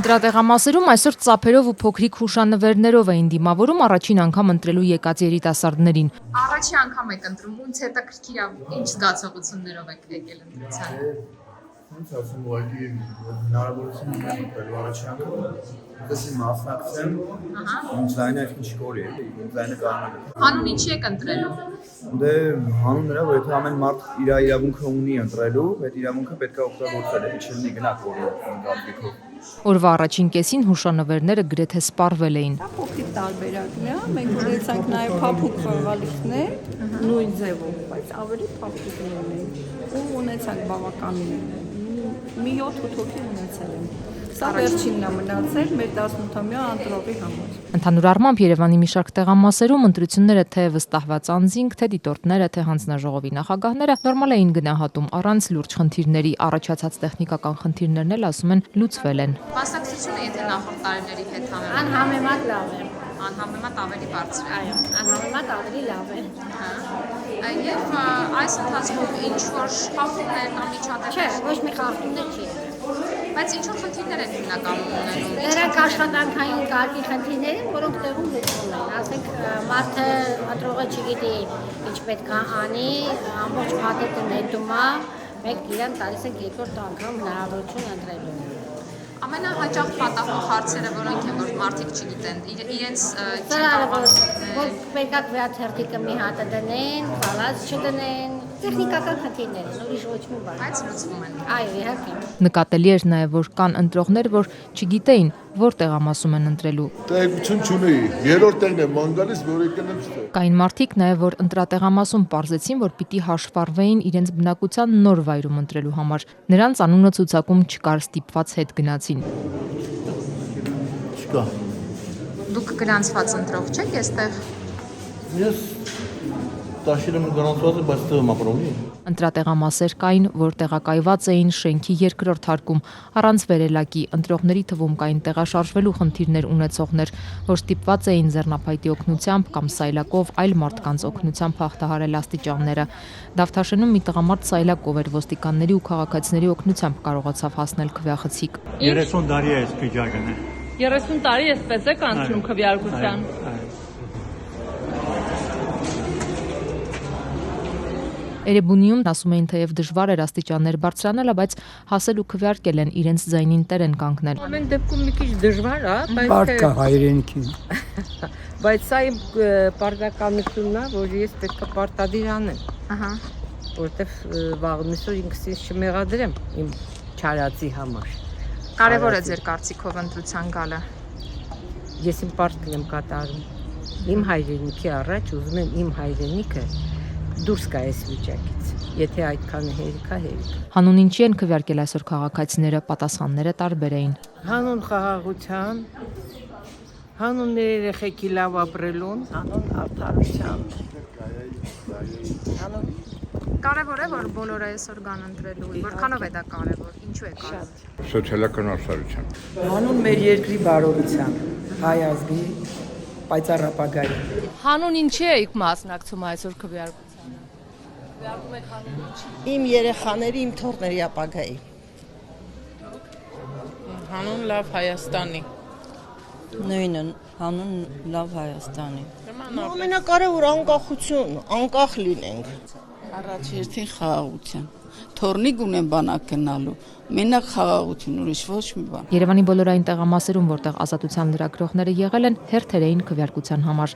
Ընտրատեղամասերում այսօր ծափերով ու փոքրիկ հուշանվերներով էին դիմավորում առաջին անգամ ընտրելու եկած երիտասարդներին։ Առաջին անգամ եք ընտրում, ոնց հետաքրքիր է, ինչ զգացողություններով եք եկել ընտրության։ Ոնց ասում, ուղղակի հնարավորություն ունեմ ընտրելու առաջին անգամ, դասի մասնակցեմ, իմ ձայնը ինչ կորի է, իմ ձայնը կարող է։ Հանուն ինչի եք ընտրելու։ Դե հանուն նրա, որ եթե ամեն մարդ իր իրավունքը ունի ընտրելու, այդ իրավունքը պետք է օգտագործել, ինչի լինի գնա կորի գալիքով։ Օրվա առաջին կեսին հուշանվերները գրեթե սպառվել էին։ Փոքրիկ տարբերակն է, մենք ունեցանք նաև փափուկ խաղալիքներ, նույն ձևով, բայց ավելի փափուկներն են։ Ու ունեցանք բավականին մի 7-8 հոգի ունեցել են։ Սա վերջինն է մնացել մեր 18-ամյա ընտրողի համար։ Ընդհանուր առմամբ Երևանի մի շարք տեղամասերում ընտրությունները թե վստահված անձինք, թե դիտորդները, թե հանձնաժողովի նախագահները նորմալ էին գնահատում առանց լուրջ խնդիրների, առաջացած տեխնիկական խնդիրներն էլ ասում են լուծվել են։ Մասնակցությունը եթե նախորդ տարիների հետ Անհամեմատ լավ է։ անհամեմատ ավելի բարձր է։ Այո, անհամեմատ ավելի լավ է։ Եվ այս ընթացքում ինչ որ խախտումներ կամ միջադեպեր։ Չէ, ոչ մի խախտումներ չի եղել։ Բայց ինչ որ խնդիրներ են հիմնականում ունենում։ Նրանք աշխատանքային կարգի խնդիրներ են, որոնք տեղում լուծվում են։ Ասենք մարդը ընտրողը չգիտի ինչ պետք է անի, ամբողջ փաթեթը նետում է, մենք իրան տալիս ենք երկրորդ անգամ հնարավորություն ընտրելու։ Ամենահաճախ պատահող հարցերը որոնք են, որ մարդիկ չգիտեն, իրենց որ պետք է վերաթերթիկը մի հատը դնեն, խալած չդնեն, տեխնիկական խնդիրներ են, ուրիշ ոչ մի բան։ Բայց լուծվում են։ Այո, իհարկե։ Նկատելի էր նաև, որ կան ընտրողներ, որ չգիտեին, որ տեղամասում են ընտրելու։ Տեղեկություն չունեի, երրորդ տեղն եմ ման գալիս, որ եկել եմ ստեղ։ Կային մարդիկ նաև, որ ընտրատեղամասում պարզեցին, որ պիտի հաշվառվեին իրենց բնակության նոր վայրում ընտրելու համար։ Նրանց անունը ցուցակում չկար, ստիպված հետ գնացին։ Չկա։ Դուք գրանցված ընտրող չեք այստեղ։ Ես տաշիրը մի գրանցված եմ, բայց տեղը եմ ապրում։ Ընտրատեղամասեր կային, որ տեղակայված էին շենքի երկրորդ հարկում, առանց վերելակի, ընտրողների թվում կային տեղաշարժվելու խնդիրներ ունեցողներ, որ ստիպված էին ձեռնափայտի օգնությամբ կամ սայլակով այլ մարդկանց օգնությամբ հաղթահարել աստիճանները։ Դավթաշենում մի տղամարդ սայլակով էր, ոստիկանների ու քաղաքացիների օգնությամբ կարողացավ հասնել քվեախցիկ։ 30 տարի է այս վիճակն է։ 30 տարի էսպես եք անցնում քվեարկության։ Էրեբունիում ասում էին, թեև դժվար էր աստիճաններ բարձրանելը, բայց հասել ու քվեարկել են, իրենց ձայնին տեր են կանգնել։ Ամեն դեպքում մի քիչ դժվար է, Պարտքա հայրենիքին։ բայց սա իմ պարտականությունն է, որ ես պետք է պարտադիր անեմ։ Ահա։ Որտեվ վաղնիսօր ինքս ինձ չմեղադրեմ իմ չարածի համար։ Կարևոր է ձեր կարծիքով ընտրության գալը։ Ես իմ պարտքն եմ կատարում։ Իմ հայրենիքի առաջ ուզում եմ իմ հայրենիքը դուրս գա այս վիճակից։ Եթե այդքան հերիքա, հերիք։ Հանուն ինչի են քվեարկել այսօր քաղաքացիները, պատասխանները տարբեր էին։ Հանուն խաղաղության, հանուն երեխեքի լավ ապրելուն, հանուն արդարության։ Հանուն Կարևոր է, որ բոլորը այսօր գան ընտրելու, որքանով է դա կարևոր, ինչու է կարևոր։ Սոցիալական արդարության։ Հանուն մեր երկրի բարօրության, հայ ազգի պայծառ ապագայի։ Հանուն ինչի եք մասնակցում այսօր քվեարկությանը։ Քվեարկում եք հանուն ինչի։ Իմ երեխաների, իմ թոռների ապագայի։ Հանուն լավ Հայաստանի։ Նույնը, հանուն լավ Հայաստանի։ Ամենակարևոր անկախություն, անկախ լինենք։ Առաջ երթին խաղաղության։ Թորնիկ ունեն բանակ գնալու։ Մենակ խաղաղություն, ուրիշ ոչ մի բան։ Երևանի բոլոր այն տեղամասերում, որտեղ ազատության լրագրողները եղել են, հերթեր էին քվեարկության համար։